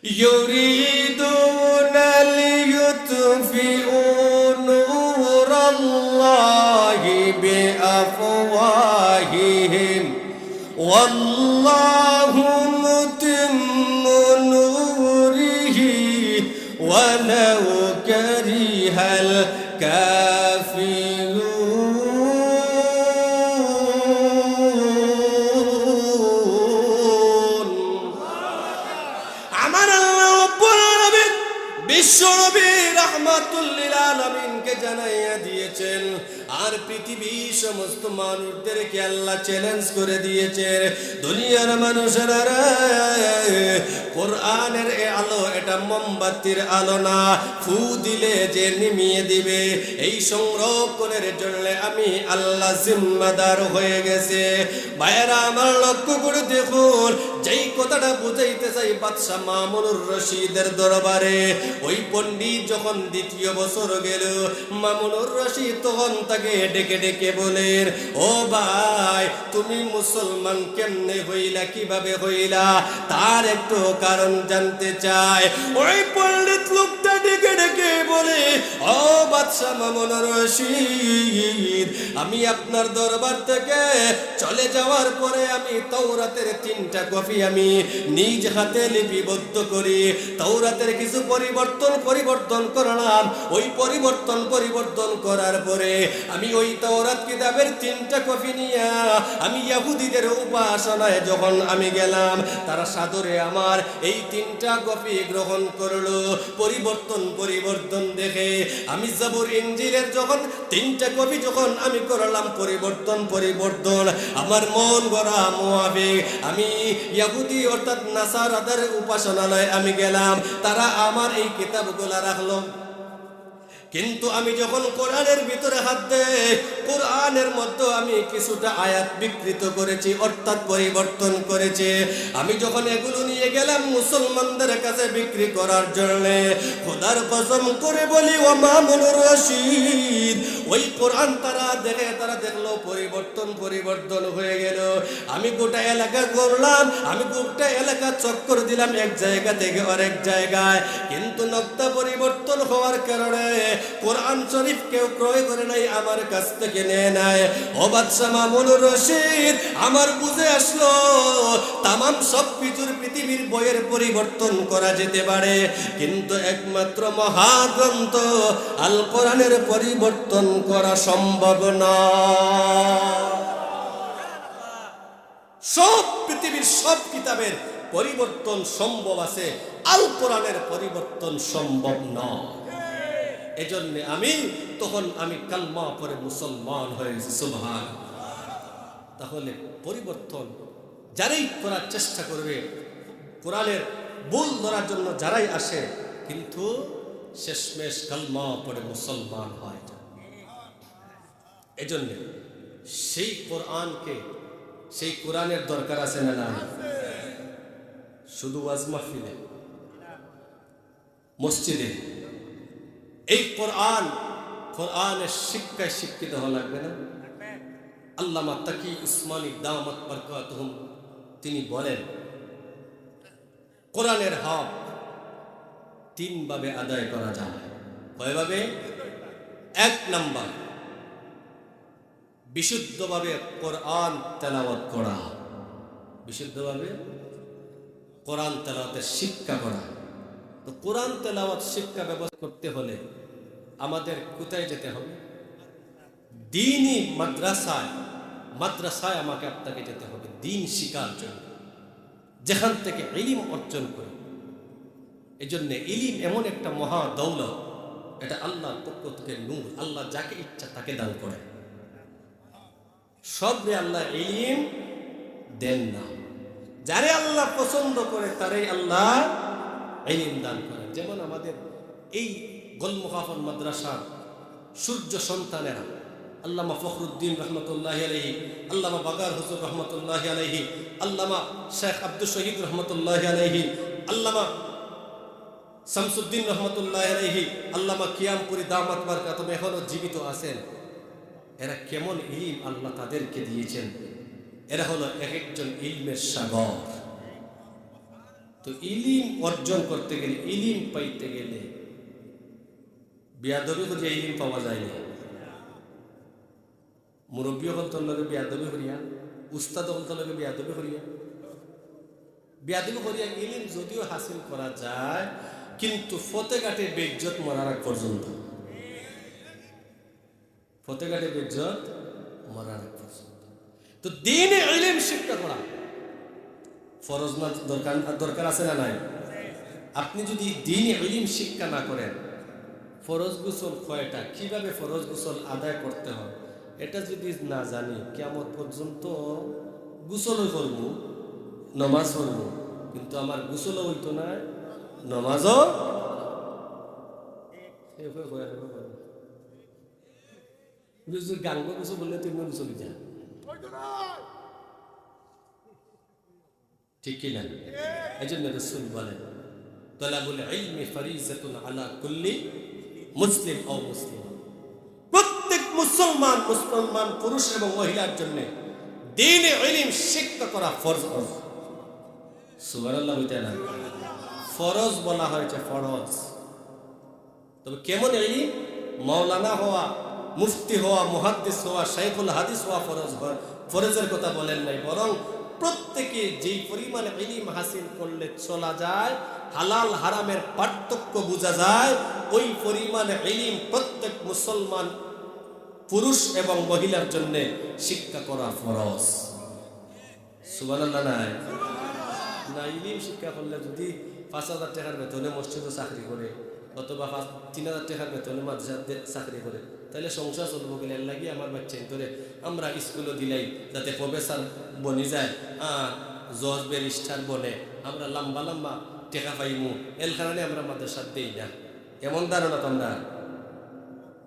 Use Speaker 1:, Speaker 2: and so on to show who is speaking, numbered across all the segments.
Speaker 1: يريدون ليطفئوا نور الله بأفواههم والله متم نوره ولو كره الكافرون আমার আল্লাহ রব্বুল আলামিন বিশ্বনবী রাহমাতুল লিল আলামিনকে জানাইয়া দিয়েছেন আর পৃথিবীর সমস্ত মানুষদেরকে আল্লাহ চ্যালেঞ্জ করে দিয়েছেন দুনিয়ার মানুষেরা কোরআনের এই আলো এটা মোমবাতির আলো না, ফু দিলে যে নিমিয়ে দিবে এই সংরক্ষণের জন্য আমি আল্লাহ জিম্মাদার হয়ে গেছে। ভাইয়েরা আমার লক্ষ্য করে দেখুন, যেই কথাটা বুঝাইতে চাই বাদশা মামুনুর রশিদের দরবারে ওই পণ্ডিত যখন দ্বিতীয় বছর গেল, মামুনুর রশিদ তখন তাকে ডেকে ডেকে বলেন, ও ভাই তুমি মুসলমান কেমনে হইলা, কিভাবে হইলা, তার একটু কারণ জানতে চাই। ওই পণ্ডিত লোকটা ডেকে ডেকে বলে, ও বাদশা মামুনুর রশিদ, আমি আপনার দরবার থেকে চলে যাওয়ার পরে আমি তাওরাতের 3টা কপি আমি নিজ হাতে লিপিবদ্ধ করি। তাওরাতের কিছু পরিবর্তন করলাম। ওই পরিবর্তন করার পরে আমি ওই তাওরাত কিতাবের 3টা কপি নিয়ে আমি ইহুদিদের উপাসনায় যখন আমি গেলাম, তারা সাদরে আমার এই 3টা কপি গ্রহণ করলো। পরিবর্তন দেখে আমি জাবুর ইনজিলের যখন 3টা কপি যখন আমি করলাম পরিবর্তন আমার মন গড়া মুআবিক আমি ইহুদি অর্থাৎ নাসারাদের উপাসনালয়ে আমি গেলাম, তারা আমার এই কিতাবগুলো রাখলো। কিন্তু আমি যখন কোরআনের ভিতরে হাত দেই, কোরআনের মধ্যে আমি কিছুটা আয়াত বিকৃত করেছি অর্থাৎ পরিবর্তন করেছি। আমি যখন এগুলো নিয়ে গেলাম মুসলমানদের কাছে বিক্রি করার জন্য, খোদার কসম করে বলি ও মামুনুর রশিদ, ওই কোরআন তারা দেখলো পরিবর্তন হয়ে গেল। আমি গোটা এলাকা করলাম, আমি গোটা এলাকা চক্কর দিলাম এক জায়গা থেকে আরেক জায়গায়, কিন্তু নকশা পরিবর্তন হওয়ার কারণে কোরআন শরীফ কেউ ক্রয় করে নাই, আমার কাছ থেকে নেয় নাই। ও বাদশা মামুনুর রশিদ, আমার বুঝে আসলো তামাম সব কিছুর পৃথিবীর বইয়ের পরিবর্তন করা যেতে পারে, কিন্তু একমাত্র মহাগ্রন্থ আল কোরআনের পরিবর্তন করা সম্ভব নয়। সব পৃথিবীর সব কিতাবের পরিবর্তন সম্ভব আছে, আল কোরআনের পরিবর্তন সম্ভব নয়। এজন্য আমি কালমা পড়ে মুসলমান হয়ে গেছি। সুবহানাল্লাহ। তাহলে পরিবর্তন যারাই করার চেষ্টা করবে, কোরআনের ভুল ধরার জন্য যারাই আসে, কিন্তু শেষমেশ কালমা পড়ে মুসলমান হয়। এজন্য সেই কোরআনের দরকার আছে না নাই? শুধু ওয়াজ মাহফিলে, মসজিদে এই কোরআনের শিক্ষায় শিক্ষিত হওয়া লাগবে না? আল্লামা তাকি উসমানী দামাত বরকাতুহুম তিনি বলেন, কোরআনের হক 3 ভাবে আদায় করা যায়। কয়ভাবে? 1 নাম্বার, বিশুদ্ধভাবে কোরআন তেলাওয়াত করা, বিশুদ্ধভাবে কোরআন তেলাওয়াতের শিক্ষা করা। তো কোরআন তেলাওয়াত শিক্ষা ব্যবস্থা করতে হলে আমাদের কোথায় যেতে হবে? দ্বীনি মাদ্রাসায় আমাকে আপনাকে যেতে হবে দ্বীন শিখার জন্য, যেখান থেকে ইলম অর্জন করে। এজন্য ইলম এমন একটা মহা দৌলত, এটা আল্লাহর পক্ষ থেকে নূর। আল্লাহ যাকে ইচ্ছা তাকে দান করে, সবরে আল্লাহ ইলম দেন না। যারে আল্লাহ পছন্দ করে তারাই আল্লাহ ইলম দান করেন। যেমন আমাদের এই গোলমুকাফর মাদ্রাসার সূর্য সন্তানেরা আল্লামা ফখরুদ্দিন রহমতুল্লাহি আলাইহি, আল্লামা বাগার হুজুর রহমতুল্লাহি আলাইহি, আল্লামা শেখ আব্দুল শহীদ রহমতুল্লাহি আলাইহি, আল্লামা শামসুদ্দিন রহমতুল্লাহি আলাইহি, আল্লামা কিয়ামপুরি দামাত বরকাতুহুম এখনো জীবিত আছেন। এরা কেমন ইলম আল্লাহ তাদেরকে দিয়েছেন, এরা হলো এক একজন ইলমের সাগর। তো ইলিম অর্জন করতে গেলে, ইলিম পাইতে গেলে বিয়াদবি করিয়া ইলিম পাওয়া যায় না। মুরব্বী হলতর লগে বিয়াদবি করিয়া, উস্তাদ হলতর লগে বিয়াদবি করিয়া, বিয়াদবি করিয়া ইলিম যদিও হাসিল করা যায়, কিন্তু ফতেঘাটে বেইজ্জত মরার আগ পর্যন্ত, ফতেঘাটে বেইজ্জত মরার আগ পর্যন্ত। তো দ্বীনে ইলম শিক্ষা করা ফরজ না দরকার আছে না নাই? আপনি যদি দ্বীনে ইলম শিক্ষা না করেন, ফরজ গোসল কয়টা, কিভাবে ফরজ গোসল আদায় করতে হয় এটা যদি না জানি, কিয়ামত পর্যন্ত গোসলও করব, নমাজ পড়ব, কিন্তু আমার গোসলও হইতো না, নমাজও গাঙ্গ গোসল বললে তুমি গোসলি যা, ঠিক কিনা? এই জন্য রাসূল বলেন তালাবুল ইলমি ফারিজাতুন আলা কুল্লি মুসলিম ও মুসলিমা, প্রত্যেক মুসলমান পুরুষ এবং মহিলার জন্য দ্বীনে ইলম শিক্ষা করা ফরজ। সুবহানাল্লাহ বলতে না, ফরজ বলা হয়েছে, ফরজ। তবে কেমন ইলম? মাওলানা হওয়া, মুফতি হওয়া, মুহাদ্দিস হওয়া, শাইখুল হাদিস হওয়া ফরজ হয়, ফরজের কথা বলেন নাই। বরং প্রত্যেকে যেই পরিমাণ ইলম হাসিল করলে চলা যায়, হালাল হারামের পার্থক্য বোঝা যায়, ওই পরিমাণ ইলম প্রত্যেক মুসলমান পুরুষ এবং মহিলার জন্য শিক্ষা করা ফরজ। সুবহানাল্লাহ নাই? না, ইলম শিক্ষা করলে যদি 5,000 টাকার বেতনে মসজিদে চাকরি করে, অথবা 3,000 টাকার বেতনে মাদ্রাসাতে চাকরি করে, তাহলে সংসার চলবো গেলে লাগি আমার বাচ্চা ধরে আমরা স্কুলে দিলাই যাতে প্রফেসর বনি যায়, জজ ব্যারিস্টার বনে, আমরা লম্বা লম্বা টেকা পাইমু, এর কারণে আমরা মাদ্রাসাত দিই না। এমন ধারণা তোমরা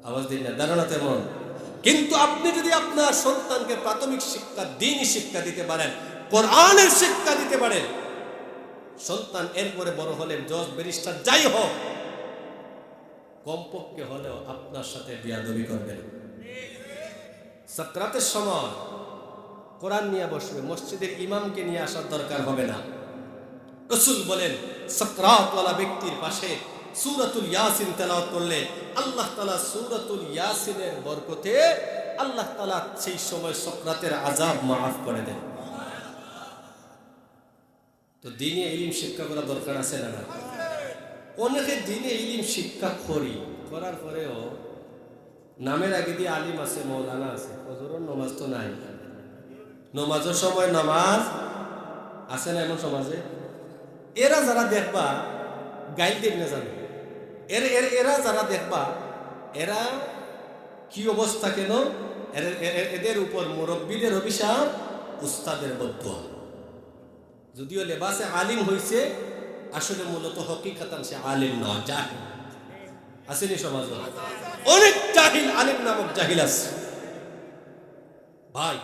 Speaker 1: আওয়াজ দিই না, ধারণা তেমন। কিন্তু আপনি যদি আপনার সন্তানকে প্রাথমিক শিক্ষা, দ্বীনি শিক্ষা দিতে পারেন, কোরআনের শিক্ষা দিতে পারেন, সন্তান এরপরে বড় হলে জজ ব্যারিস্টার যাই হোক, কমপক্ষে হলেও আপনার সাথে বিয়াদবি করবেন। সাকরাতের সময় কোরআন নিয়ে বসবে, মসজিদের ইমামকে নিয়ে আসার দরকার হবে না। রাসূল বলেন সাকরাতওয়ালা ব্যক্তির পাশে সূরাতুল ইয়াসিন তেলাওয়াত করলে আল্লাহ তাআলা সূরাতুল ইয়াসিনের বরকতে আল্লাহ তাআলা সেই সময় সাকরাতের আযাব মাফ করে দেন। তো দ্বীনে ইলম শিক্ষা করা দরকার আছে না? অনেকে দ্বীনে ইলম শিক্ষা করার পরেও নামের আগে দিয়ে আলিম আছে, মৌলানা আছে, ফজরের নামাজ তো নাই। নামাজের সময় নামাজ আছে না এমন সমাজে? এরা যারা দেখবা গাইল দেখ না জানে, এরা যারা দেখবা, এরা কি অবস্থা, কেন এদের উপর মুরব্বীদের অভিশাপ, উস্তাদের বদদুয়া। যদিও লেবাসে আলিম হইছে, আসলে মূলত হকিকাতান সে আলিম নয়, জাহিল। আসেনি সমাজ? অনেক জাহিল, আলিম নামক জাহিল আছে। ভাই,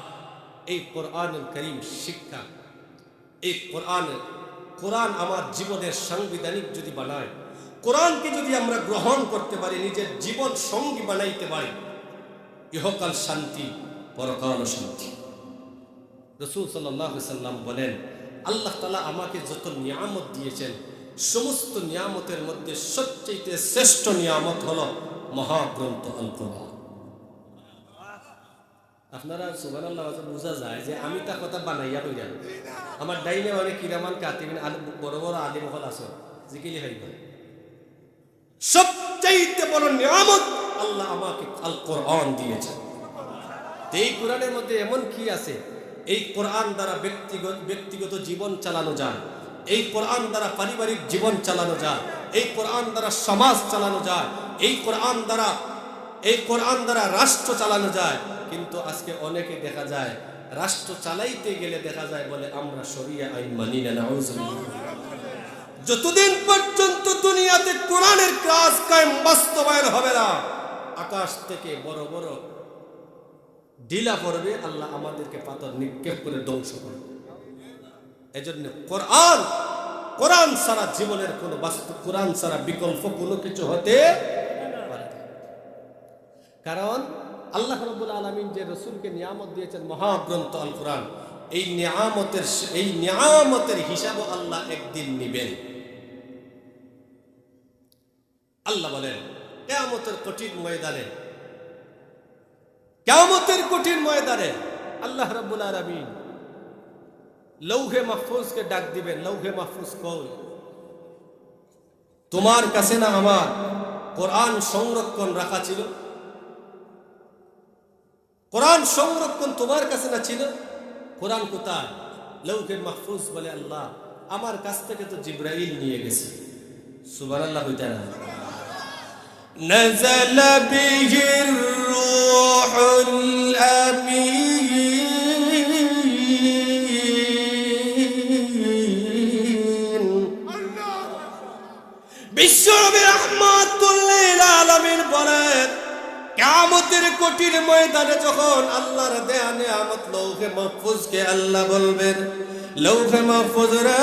Speaker 1: এই কোরআনুল কারীম শিক্ষা, এই কোরআন আমার জীবনের সাংবিধানিক যদি বানায়, কোরআনকে যদি আমরা গ্রহণ করতে পারি, নিজের জীবন সঙ্গী বানাইতে পারি, ইহকাল শান্তি, পরকাল শান্তি। রাসূল সাল্লাল্লাহু আলাইহি সাল্লাম বলেন, আল্লাহ তাআলা আমাকে যত নিয়ামত দিয়েছেন, সমস্ত নিয়ামতের মধ্যে সবচেয়ে শ্রেষ্ঠ নিয়ামত হলো মহাগ্রন্থ আল কোরআন। আপনারা সুবহানাল্লাহ বোঝা যায় যে আমি তা কথা বানাইয়া কইরা, আমার ডাইনে অনেক কিরামান কাতিবিন বড় বড় আলিম হল আছে, জিকিলি হইবে। সবচেয়ে বড় নিয়ামত আল্লাহ আমাকে আল কোরআন দিয়েছেন। এই কোরআনের মধ্যে এমন কি আছে? এই কোরআন দ্বারা ব্যক্তিগত জীবন চালানো যায়, এই কোরআন দ্বারা পারিবারিক জীবন চালানো যায়, এই কোরআন দ্বারা সমাজ চালানো যায়, এই কোরআন দ্বারা রাষ্ট্র চালানো যায়। কিন্তু আজকে অনেকে দেখা যায় রাষ্ট্র চালাইতে গেলে দেখা যায় বলে আমরা শরিয়া আইন মানি না। নাউযুবিল্লাহ। যতদিন পর্যন্ত দুনিয়াতে কোরআনের কাজ কায়েম বাস্তবায়ন হবে না, আকাশ থেকে বড় বড় ঢিলা পড়বে, আল্লাহ আমাদেরকে পাথর নিক্ষেপ করে ধ্বংস করবে। এজন্য কোরআন ছাড়া জীবনের কোনো বাস্তব, কোরআন ছাড়া বিকল্প কোনো কিছু হতে পারে না। কারণ আল্লাহ রাব্বুল আলামিন যে রাসূলকে নিয়ামত দিয়েছেন মহাগ্রন্থ আল কোরআন, এই নিয়ামতের হিসাবও আল্লাহ একদিন নিবেন। আল্লাহ বলেন কিয়ামতের কঠিন ময়দানে আল্লাহ রাব্বুল আলামিন লৌহে মাহফুজকে ডাক দিবেন। লৌহে মাহফুজ কই? তোমার কাছে না আমার কোরআন সংরক্ষণ রাখা ছিল? কোরআন সংরক্ষণ তোমার কাছে না ছিল? কোরআন কোথায়? লৌহে মাহফুজ। বলে আল্লাহ আমার কাছ থেকে তো জিবরাইল নিয়ে গেছে। সুবহানাল্লাহ হইতা না? نزل به الروح الأمين বিশ্বনবী রাহমাতুল লিল আলামিন বলেন কিয়ামতের কঠিন ময়দানে যখন আল্লাহর দেয়া নিয়ামত লৌহে মাহফুজকে আল্লাহ বলবেন, লৌহে মাহফুজ রে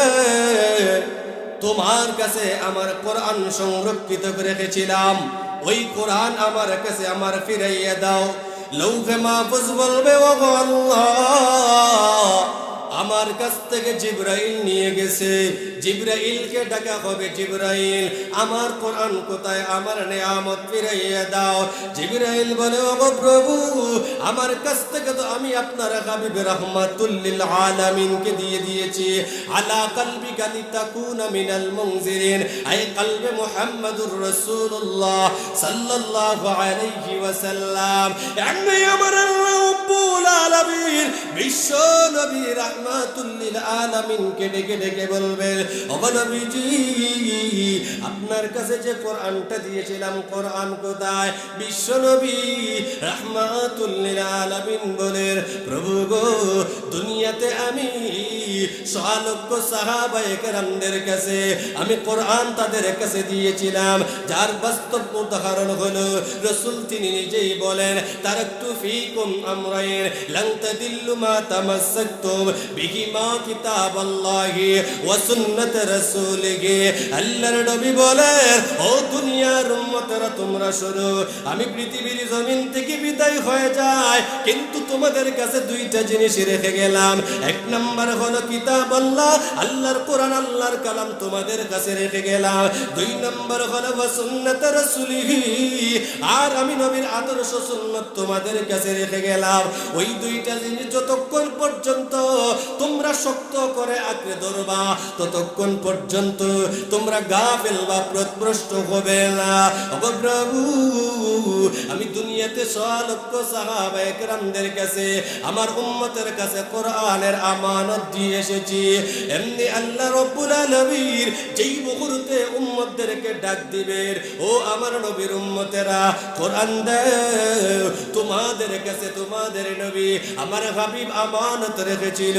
Speaker 1: তোমার কাছে আমার কোরআন সংরক্ষিত করে রেখেছিলাম, ওই কোরআন আমার কাছে আমার ফিরাইয়া দাও। লৌহে মাহফুজ বলবে ও আল্লাহ আমার কাছ থেকে জিবরাইল নিয়ে গেছে। জিবরাইলকে ডাকা হবে, জিবরাইল আমার কোরআন কোথায়? আমার নিয়ামত ফিরাইয়া দাও। জিবরাইল বলে ও প্রভু আমার কাছ থেকে তো আমি আপনার হাবিব রাহমাতুল লিল আলামিনকে দিয়ে দিয়েছি। আলা কলবিকা লিতাকুনা মিনাল মুনজিরিন, আই কলবে মুহাম্মাদুর রাসূলুল্লাহ সাল্লাল্লাহু আলাইহি ওয়াসাল্লাম। আমি আমার আল্লাহ রাব্বুল আলামিন বিশ্ব নবী রাহমাতুল লিল আলামিনকে ডেকে ডেকে বলবে ও নবীজি আপনার কাছে যে কোরআনটা দিয়েছিলাম কোরআন কোথায়? বিশ্ব নবী রাহমাতুল লিল আলামিন বলেন প্রভু গো দুনিয়াতে আমি 6 লক্ষ সাহাবায়ে কেরামদের কাছে আমি কোরআন তাদের কাছে দিয়েছিলাম, যার বাস্তব উদাহরণ হলো রাসূল তিনি নিজেই বলেন তারাকতু ফীকুম আমরাইন লান তাদিল্লু মা তামাসসাকতুম বিহিমা কিতাবাল্লাহি ওয়া সুন্নাত রাসূলিহি। আল্লাহর নবী বলেন ও দুনিয়ার উম্মতেরা তোমরা শোনো, আমি পৃথিবীর জমিন থেকে বিদায় হয়ে যাই কিন্তু তোমাদের কাছে 2টা জিনিস রেখে গেলাম। 1 নাম্বার হলো কিতাবাল্লাহ, আল্লাহর কোরআন আল্লাহর কালাম তোমাদের কাছে রেখে গেলাম। 2 নাম্বার হলো ওয়া সুন্নাত রাসূলিহি, আর আমি নবীর আদর্শ সুন্নাত তোমাদের কাছে রেখে গেলাম। ওই 2টা জিনিস যতক্ষণ পর্যন্ত তোমরা শক্ত করে আঁকড়ে ধরবা ততক্ষণ পর্যন্ত তোমরা গাফেল বা পথভ্রষ্ট হবে না। ও প্রভু আমি দুনিয়াতে 6 লক্ষ সাহাবায়ে কেরামদের কাছে আমার উম্মতের কাছে কোরআনের আমানত দিয়ে এসেছি। এমনি আল্লাহ রাব্বুল আলামিন যেই মুহূর্তে উম্মতদেরকে ডাক দিবেন ও আমার নবীর উম্মতেরা কোরআন দাও, তোমাদের কাছে তোমাদের নবী আমার হাবিব আমানত রেখেছিল।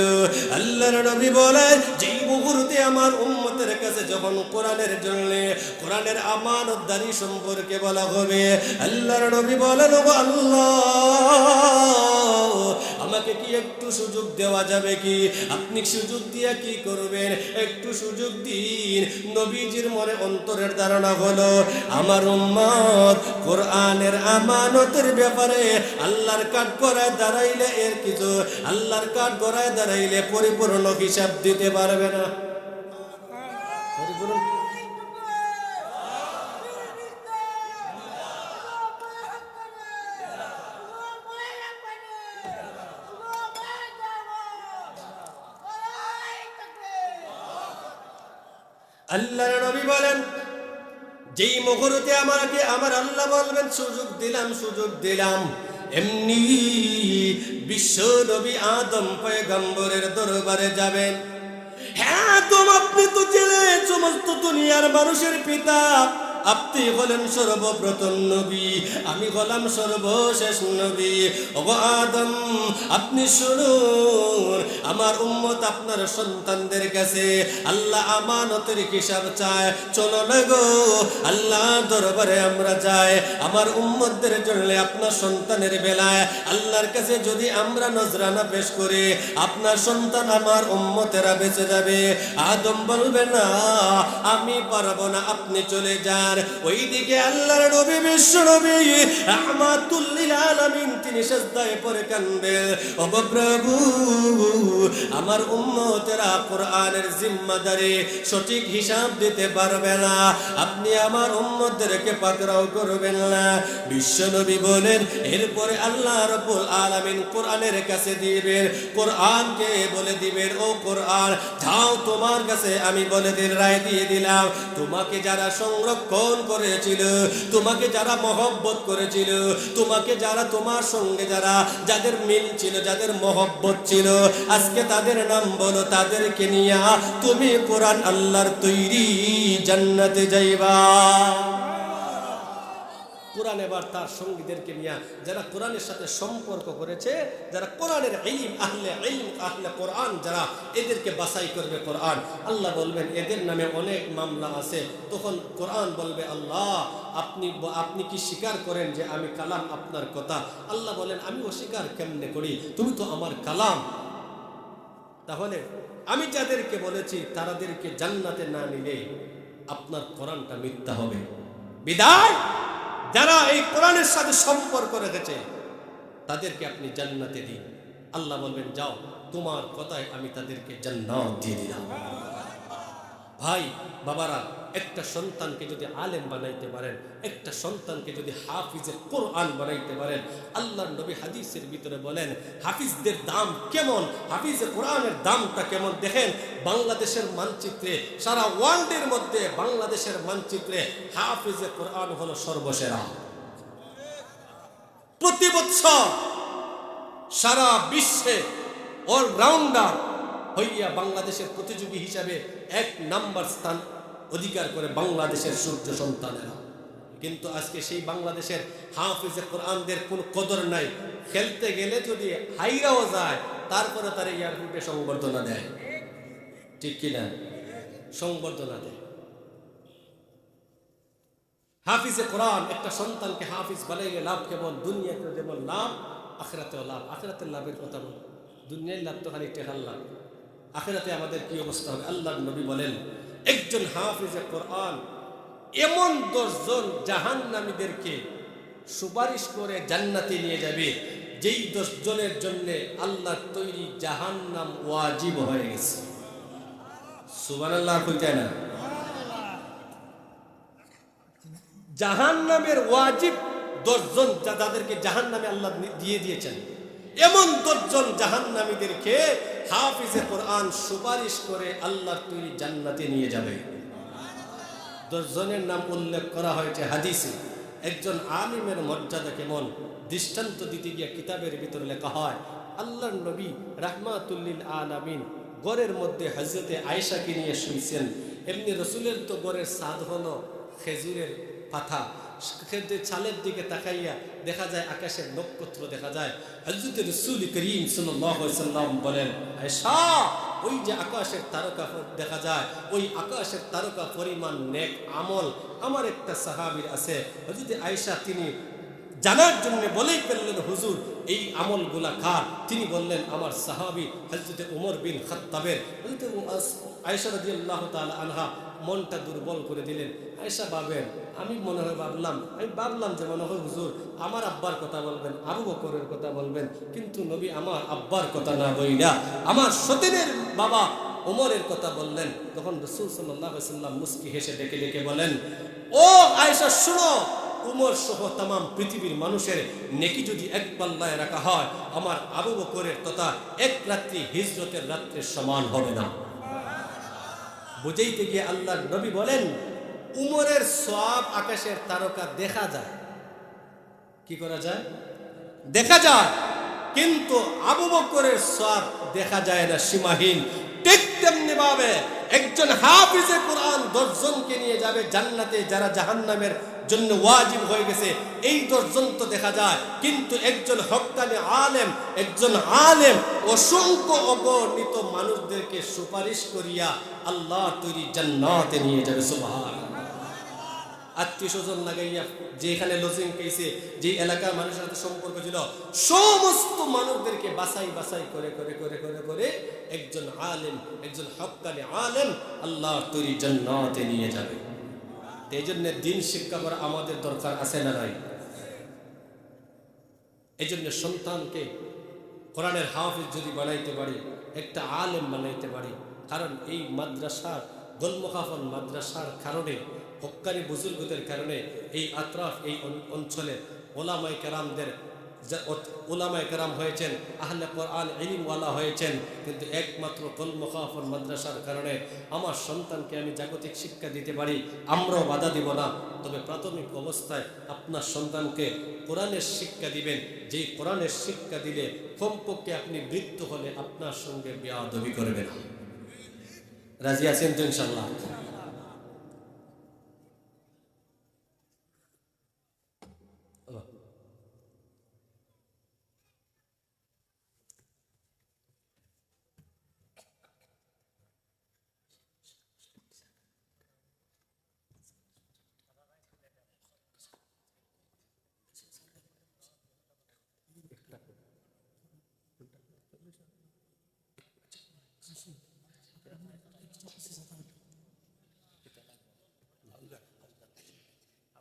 Speaker 1: আল্লাহর নবী বলেন যেই মুহূর্তে আমার উম্মতের কাছে যখন কোরআনের জন্য কোরআনের আমানতদারি সম্পর্কে বলা হবে আল্লাহর নবী বলেন ও আল্লাহ আমাকে কি একটু সুযোগ দেওয়া যাবে কি? আপনি সুযোগ দিয়ে কি করবেন? একটু সুযোগ দিন। নবীজির মনে অন্তরের ধারণা হলো আমার উম্মত কোরআনের আমানতের ব্যাপারে আল্লাহর কাঠগড়ায় দাঁড়াইলে এর কিছু আল্লাহর কাঠগড়ায় দাঁড়াইলে পরিপূর্ণ হিসাব দিতে পারবে না। আল্লাহর নবী বলেন যেই মুহূর্তে আমাকে আমার আল্লাহ বলবেন সুযোগ দিলাম এমনি বিশ্ব নবী আদম পয়গম্বরের দরবারে যাবেন। হ্যাঁ আদম আপনি তো ছিলেন সমস্ত দুনিয়ার মানুষের পিতা, আপনি হলেন সর্বপ্রথম নবী, আমি হলাম সর্বশেষ নবী। ওগো আদম আপনি শুনুন আমার উম্মত আপনার সন্তানদের কাছে আল্লাহ আমানতের হিসাব চায়। চলো না গো আল্লাহ দরবারে আমরা যাই। আমার উম্মতদের জন্য আপনার সন্তানের বেলায় আল্লাহর কাছে যদি আমরা নজরানা পেশ করি আপনার সন্তান আমার উম্মতেরা বেঁচে যাবে। আদম বলবে না আমি পারবো না, আপনি চলে যান। ওইদিকে আল্লাহর নবী বিশ্ব নবী রাহমাতুল লিল আলামিন তিনি সিজদায় পড়ে কানবে, ওগো প্রভু আমার উম্মতেরা কোরআনের জিম্মাদারি সঠিক হিসাব দিতে পারবে না, আপনি আমার উম্মতদেরকে পাকড়াও করবেন না। বিশ্বনবী বলেন এরপরে আল্লাহ রাব্বুল আলামিন কোরআনের কাছে দিবেন, কোরআনকে বলে দিবেন ও কোরআন যাও তোমার কাছে আমি বলে দিন রায় দিয়ে দিলাম, তোমাকে যারা সংরক্ষণ করেছিল, তোমাকে যারা মহব্বত করেছিল, তোমাকে যারা তোমার সঙ্গে যাদের মিল ছিল, যাদের মহব্বত ছিল, আজকে তাদের নাম বলো, তাদেরকে নিয়ে তুমি কোরআন আল্লাহর তৈরি জান্নাতে যাইবা। কোরআন এবার তার সঙ্গীদেরকে নিয়ে যারা কোরআনের সাথে সম্পর্ক করেছে, যারা কোরআনের ইলম আহলে কোরআন, যারা এদেরকে বাছাই করবে কোরআন, আল্লাহ বলবেন এদের নামে অনেক মামলা আছে। তখন কোরআন বলবে আল্লাহ আপনি কি স্বীকার করেন যে আমি কালাম আপনার কথা? আল্লাহ বলেন আমি অস্বীকার কেমনে করি, তুমি তো আমার কালাম। তাহলে আমি যাদেরকে বলেছি তাদেরকে জান্নাতে না নিলে আপনার কোরআনটা মিথ্যা হবে। বিদায় যারা এই কোরআনের সাথে সম্পর্ক রেখেছে তাদেরকে আপনি জান্নাতে দিন। আল্লাহ বলবেন যাও তোমার কথায় আমি তাদেরকে জান্নাত দিয়ে দিলাম। ভাই বাবারা, একটা সন্তানকে যদি আলেম বানাইতে পারেন, একটা সন্তানকে যদি হাফিজে কোরআন বানাইতে পারেন, আল্লাহর নবী হাদিসের ভিতরে বলেন হাফিজদের দাম কেমন, হাফিজে কোরআনের দামটা কেমন। দেখেন বাংলাদেশের মানচিত্রে, সারা ওয়ার্ল্ডের মধ্যে বাংলাদেশের মানচিত্রে হাফিজে কোরআন হলো সর্বসেরা। প্রতি বছর সারা বিশ্বে অলরাউন্ডার হইয়া বাংলাদেশের প্রতিযোগী হিসাবে 1 নাম্বার স্থান অধিকার করে বাংলাদেশের সূর্য সন্তানেরা। কিন্তু আজকে সেই বাংলাদেশের হাফিজে কোরআনদের কোনো কদর নাই। খেলতে গেলে যদি হাইরাও যায় তারপরে তারা এয়ারপোর্টে সংবর্ধনা দেয়, ঠিক কিনা? সংবর্ধনা দেয়। হাফিজে কোরআন একটা সন্তানকে হাফিজ বানাইলে লাভ কেবল দুনিয়াতে যেমন লাভ, আখিরাতেও লাভ। আখিরাতের লাভের কথা বল, দুনিয়ার লাভ তো খালি টেকার লাভ, আখিরাতে আমাদের কি অবস্থা হবে? আল্লাহর নবী বলেন একজন হাফিজে কোরআন এমন 10 জন জাহান্নামীদেরকে সুপারিশ করে জান্নাতে নিয়ে যাবে, যেই 10 জনের জন্য আল্লাহর তৈরি জাহান্নাম ওয়াজিব হয়ে গেছে। সুবহানাল্লাহ কইতে না? জাহান্নামের ওয়াজিব 10 জন যাদেরকে জাহান্নামে আল্লাহ দিয়ে দিয়েছেন, এমন 10 জন জাহান্নামীদেরকে হাফিজে কোরআন সুপারিশ করে আল্লাহর তৈরি জান্নাতে নিয়ে যাবে। 10 জনের নাম উল্লেখ করা হয়েছে হাদিসে। একজন আলিমের মর্যাদা কেমন দৃষ্টান্ত দিতে গিয়ে কিতাবের ভিতরে লেখা হয়, আল্লাহর নবী রাহমাতুল লিল আলামিন ঘরের মধ্যে হযরতে আয়েশাকে নিয়ে শুইছেন। এমনি রাসূলের তো ঘরের ছাদ হলো খেজুরের পাতা, ছালের দিকে তাকাইয়া দেখা যায় আকাশের নক্ষত্র দেখা যায়। হযরত রাসূল করিম সাল্লাল্লাহু আলাইহি ওয়াসাল্লাম বলেন আয়েশা, ওই যে আকাশের তারকা দেখা যায়, ওই আকাশের তারকা পরিমাণ নেক আমল আমার একটা সাহাবীর আছে। হযরত আয়েশা তিনি জানার জন্য বলেই ফেললেন হুজুর এই আমলগুলা কার? তিনি বললেন আমার সাহাবী হযরত ওমর বিন খাত্তাবের। হযরত আয়েশা রাদিয়াল্লাহু তাআলা আনহা মনটা দুর্বল করে দিলেন। আয়েশা ভাবেন আমি ভাবলাম যে মনে হয় হুজুর আমার আব্বার কথা বলবেন, আবু বকরের কথা বলবেন, কিন্তু নবী আমার আব্বার কথা না বইলা আমার সতীনের বাবা ওমরের কথা বললেন। তখন রাসূল সাল্লাল্লাহু আলাইহি ওয়াসাল্লাম মুস্কি হেসে ডেকে ডেকে বলেন, ও আয়েশা শুনো, উমর সহ তামাম পৃথিবীর মানুষের নেকি যদি এক পাল্লায় রাখা হয়, আমার আবু বকরের তথা এক রাত্রি হিজরতের রাত্রের সমান হবে না। বুঝাইতে গিয়ে আল্লাহর নবী বলেন উমরের সওয়াব আকাশের তারকা দেখা যায়। কি করা যায়? দেখা যায়, কিন্তু আবু বকরের সওয়াব দেখা যায় না, সীমাহীন। ঠিক তেমনি ভাবে একজন হাফিজে কোরআন 10 জনকে নিয়ে যাবে জান্নাতে, যারা জাহান্নামের জন্য ওয়াজিব হয়ে গেছে। এই 10 জন তো দেখা যায়, কিন্তু একজন হক্কানি আলেম, একজন আলেম অসংখ্য অগণিত মানুষদেরকে সুপারিশ করিয়া আল্লাহ তৈরি জান্নাতে নিয়ে যাবে। সুবহানাল্লাহ। আত্মীয় স্বজন লাগাইয়া যেখানে লজিং পেয়েছে, যে এলাকার মানুষের সাথে সম্পর্ক ছিল, সমস্ত মানুষদেরকে বাছাই বাছাই করে করে করে করে করে একজন আলেম, একজন হক্কানি আলেম আল্লাহ তৈরি জান্নাতে নিয়ে যাবে। এই জন্য দিন শিক্ষা করা আমাদের দরকার আছে না নাই? এই জন্য সন্তানকে কোরআনের হাফিজ যদি বানাইতে পারি, একটা আলেম বানাইতে পারি, কারণ এই মাদ্রাসার গোলমুখাফন মাদ্রাসার কারণে, হক্কানি বুজুর্গদের কারণে এই আত্রাফ, এই অঞ্চলে ওলামায়ে কেরাম হয়েছেন, আহলে কোরআন ইলমওয়ালা হয়েছেন। কিন্তু একমাত্র গোলমুখাফন মাদ্রাসার কারণে আমার সন্তানকে আমি জাগতিক শিক্ষা দিতে পারি, আমরাও বাধা দিব না। তবে প্রাথমিক অবস্থায় আপনার সন্তানকে কোরআনের শিক্ষা দিবেন, যেই কোরআনের শিক্ষা দিলে কমপক্ষে আপনি বৃদ্ধ হলে আপনার সঙ্গে বেয়াদবি করবে না। রাজি আছেন তো ইনশাআল্লাহ?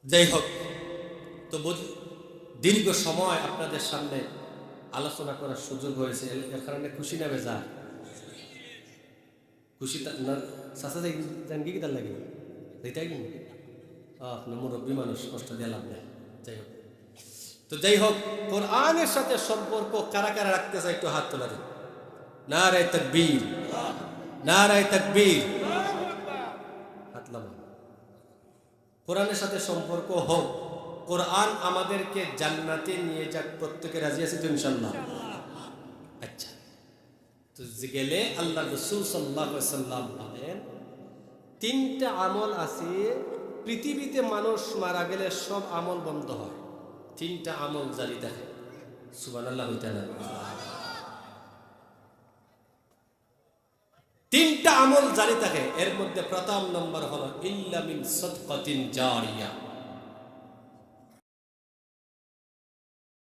Speaker 1: যাই হোক, তো দীর্ঘ সময় আপনাদের সামনে আলোচনা করার সুযোগ হয়েছে, এর কারণে খুশি না বেজার? খুশি কি তার লাগে এটাই কি আপনার মুরব্বী মানুষ, কষ্ট দিয়ে লাভ নেই। যাই হোক, তো যাই হোক, কোরআনের সাথে সম্পর্ক কারা কারা রাখতে চাই একটু হাত তোলা দিন। নারায়ে তাকবীর, নারায়ে তাকবীর, হাত লাগান। কোরআনের সাথে সম্পর্ক হোক, কোরআন আমাদেরকে জান্নাতে নিয়ে যাক, প্রত্যেকে রাজি আছে তো ইনশাআল্লাহ? আচ্ছা, তো গেলে আল্লাহ রাসূল সাল্লাল্লাহু আলাইহি ওয়াসাল্লাম বলেন, তিনটা আমল আছে পৃথিবীতে মানুষ মারা গেলে সব আমল বন্ধ হয়, তিনটা আমল জারি থাকে। সুবহানাল্লাহ হইতে না? তিনটা আমল জারি থাকে, এর মধ্যে প্রথম নম্বর হলো ইল্লা মিন সাদকাতিন জারিয়া।